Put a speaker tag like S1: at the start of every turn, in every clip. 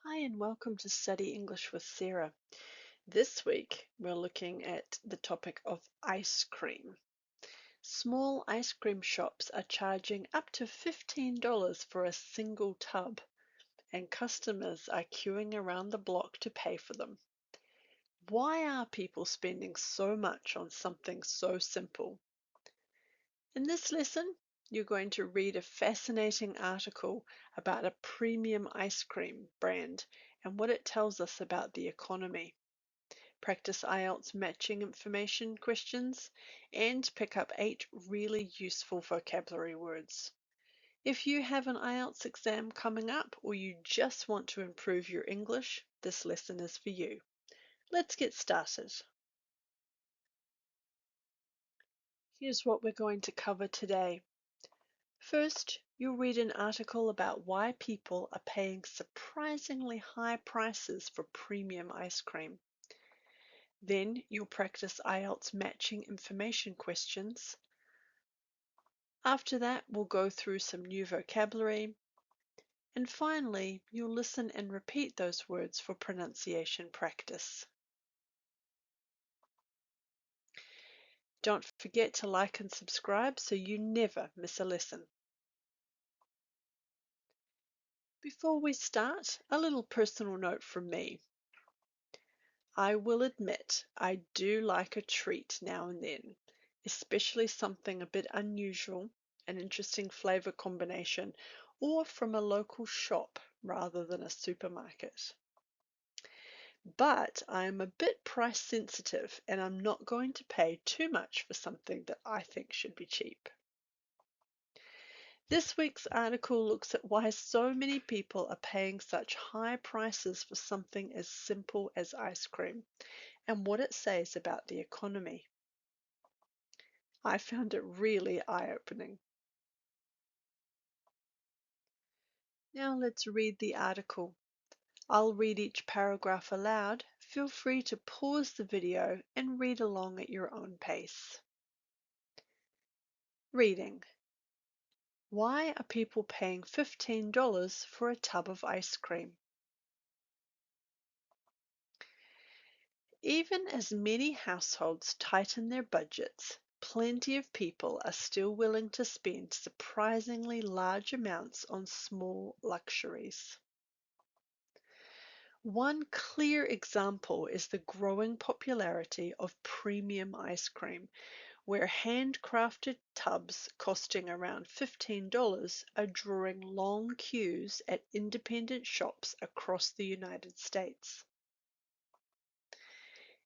S1: Hi, and welcome to Study English with Sarah. This week we're looking at the topic of ice cream. Small ice cream shops are charging up to $15 for a single tub, and customers are queuing around the block to pay for them. Why are people spending so much on something so simple? In this lesson, you're going to read a fascinating article about a premium ice cream brand and what it tells us about the economy. Practice IELTS matching information questions, and pick up 8 really useful vocabulary words. If you have an IELTS exam coming up or you just want to improve your English, this lesson is for you. Let's get started. Here's what we're going to cover today. First, you'll read an article about why people are paying surprisingly high prices for premium ice cream. Then you'll practice IELTS matching information questions. After that, we'll go through some new vocabulary. And finally, you'll listen and repeat those words for pronunciation practice. Don't forget to like and subscribe so you never miss a lesson. Before we start, a little personal note from me. I will admit I do like a treat now and then, especially something a bit unusual, an interesting flavor combination, or from a local shop rather than a supermarket. But I'm a bit price sensitive and I'm not going to pay too much for something that I think should be cheap. This week's article looks at why so many people are paying such high prices for something as simple as ice cream and what it says about the economy. I found it really eye-opening. Now let's read the article. I'll read each paragraph aloud. Feel free to pause the video and read along at your own pace. Reading. Why are people paying $15 for a tub of ice cream? Even as many households tighten their budgets, plenty of people are still willing to spend surprisingly large amounts on small luxuries. One clear example is the growing popularity of premium ice cream, where handcrafted tubs costing around $15 are drawing long queues at independent shops across the United States.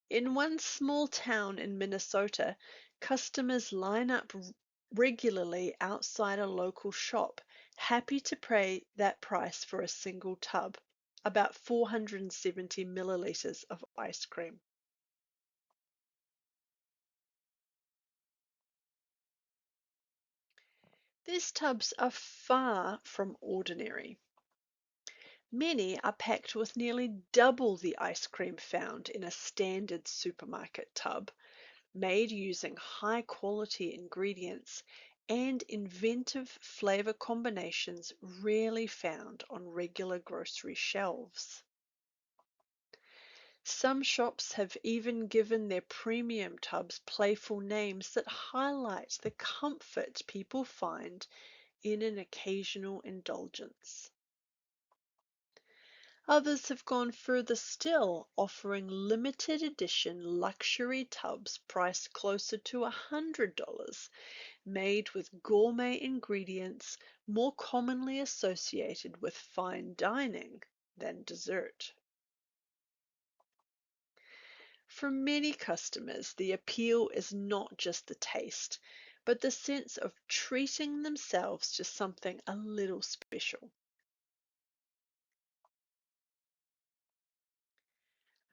S1: In one small town in Minnesota, customers line up regularly outside a local shop, happy to pay that price for a single tub, about 470 milliliters of ice cream. These tubs are far from ordinary. Many are packed with nearly double the ice cream found in a standard supermarket tub, made using high quality ingredients and inventive flavor combinations rarely found on regular grocery shelves. Some shops have even given their premium tubs playful names that highlight the comfort people find in an occasional indulgence. Others have gone further still, offering limited edition luxury tubs priced closer to $100, made with gourmet ingredients more commonly associated with fine dining than dessert. For many customers, the appeal is not just the taste, but the sense of treating themselves to something a little special.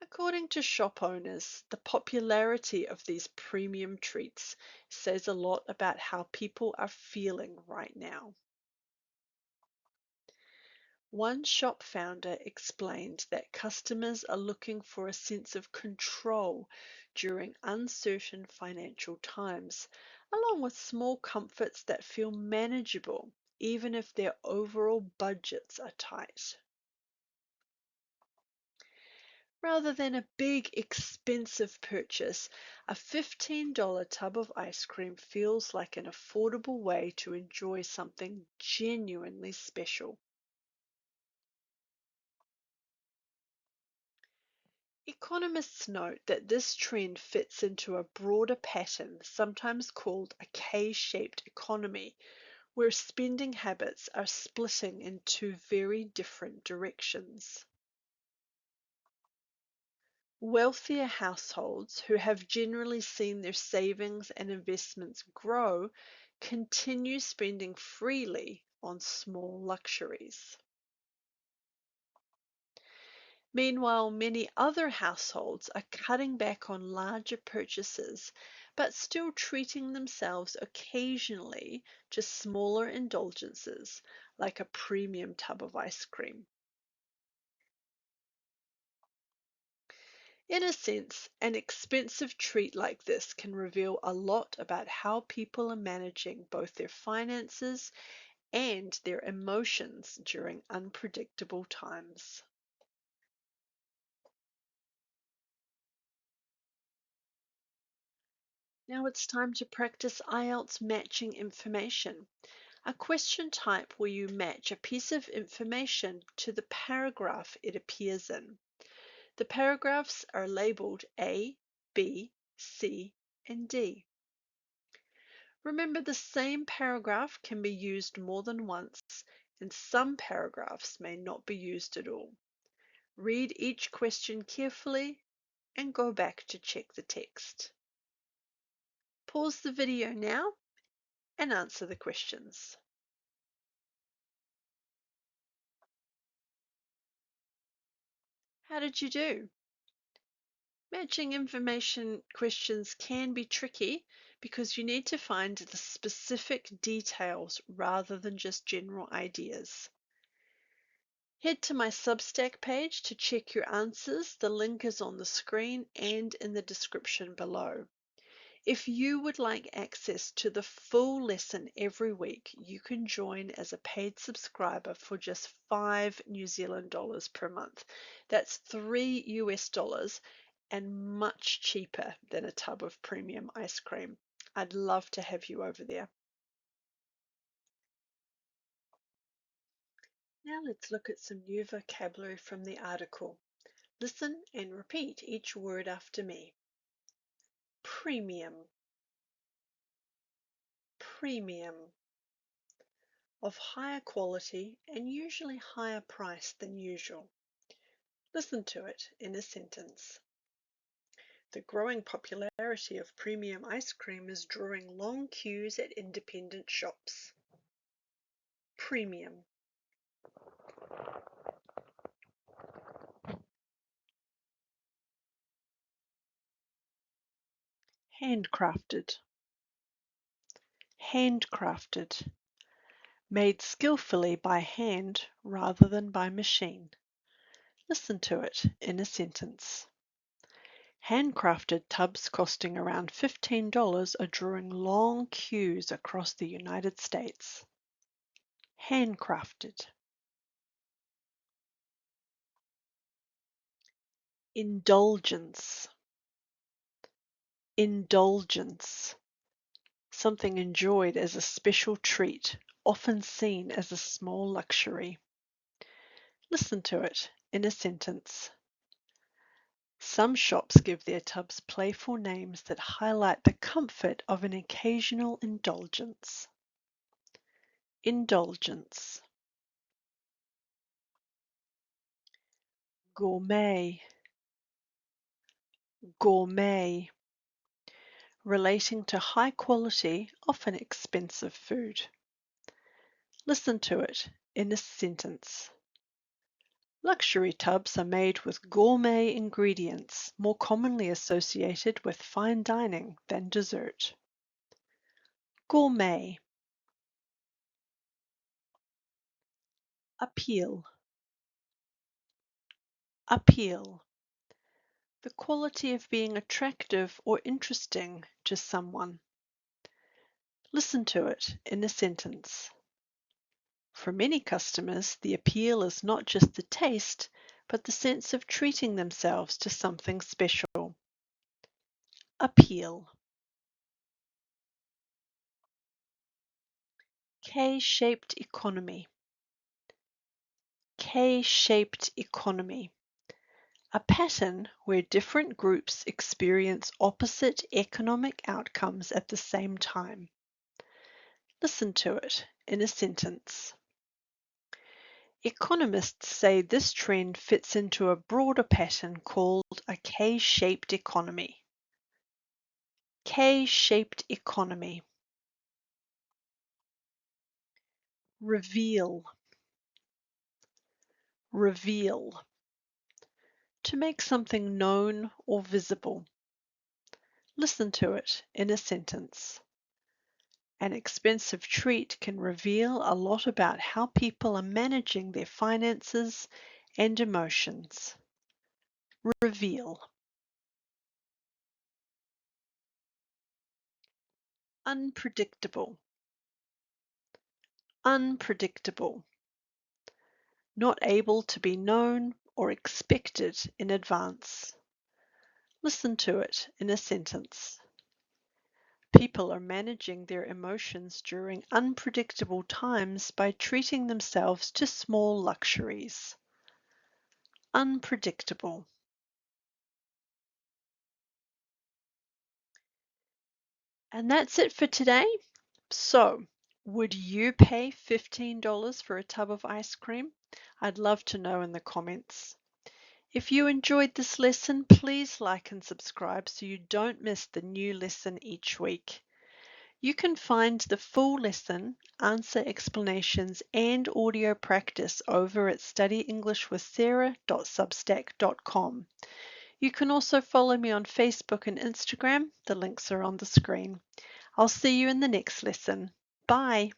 S1: According to shop owners, the popularity of these premium treats says a lot about how people are feeling right now. One shop founder explained that customers are looking for a sense of control during uncertain financial times, along with small comforts that feel manageable, even if their overall budgets are tight. Rather than a big, expensive purchase, a $15 tub of ice cream feels like an affordable way to enjoy something genuinely special. Economists note that this trend fits into a broader pattern, sometimes called a K-shaped economy, where spending habits are splitting in two very different directions. Wealthier households who have generally seen their savings and investments grow continue spending freely on small luxuries. Meanwhile, many other households are cutting back on larger purchases but still treating themselves occasionally to smaller indulgences like a premium tub of ice cream. In a sense, an expensive treat like this can reveal a lot about how people are managing both their finances and their emotions during unpredictable times. Now it's time to practice IELTS matching information, a question type where you match a piece of information to the paragraph it appears in. The paragraphs are labeled A, B, C, and D. Remember, the same paragraph can be used more than once, and some paragraphs may not be used at all. Read each question carefully and go back to check the text. Pause the video now and answer the questions. How did you do? Matching information questions can be tricky because you need to find the specific details rather than just general ideas. Head to my Substack page to check your answers. The link is on the screen and in the description below. If you would like access to the full lesson every week, you can join as a paid subscriber for just $5 New Zealand per month. That's $3 and much cheaper than a tub of premium ice cream. I'd love to have you over there. Now let's look at some new vocabulary from the article. Listen and repeat each word after me. Premium, premium. Of higher quality and usually higher price than usual. Listen to it in a sentence. The growing popularity of premium ice cream is drawing long queues at independent shops. Premium. Handcrafted. Handcrafted. Made skillfully by hand rather than by machine. Listen to it in a sentence. Handcrafted tubs costing around $15 are drawing long queues across the United States. Handcrafted. Indulgence. Indulgence. Something enjoyed as a special treat, often seen as a small luxury. Listen to it in a sentence. Some shops give their tubs playful names that highlight the comfort of an occasional indulgence. Indulgence. Gourmet. Gourmet. Relating to high quality, often expensive food. Listen to it in a sentence. Luxury tubs are made with gourmet ingredients, more commonly associated with fine dining than dessert. Gourmet. Appeal. Appeal. The quality of being attractive or interesting to someone. Listen to it in a sentence. For many customers, the appeal is not just the taste, but the sense of treating themselves to something special. Appeal. K-shaped economy. K-shaped economy. A pattern where different groups experience opposite economic outcomes at the same time. Listen to it in a sentence. Economists say this trend fits into a broader pattern called a K-shaped economy. K-shaped economy. Reveal. Reveal. To make something known or visible. Listen to it in a sentence. An expensive treat can reveal a lot about how people are managing their finances and emotions. Reveal. Unpredictable. Unpredictable. Not able to be known or expected in advance. Listen to it in a sentence. People are managing their emotions during unpredictable times by treating themselves to small luxuries. Unpredictable. And that's it for today. So, would you pay $15 for a tub of ice cream? I'd love to know in the comments. If you enjoyed this lesson, please like and subscribe so you don't miss the new lesson each week. You can find the full lesson, answer explanations, and audio practice over at studyenglishwithsarah.substack.com. You can also follow me on Facebook and Instagram. The links are on the screen. I'll see you in the next lesson. Bye.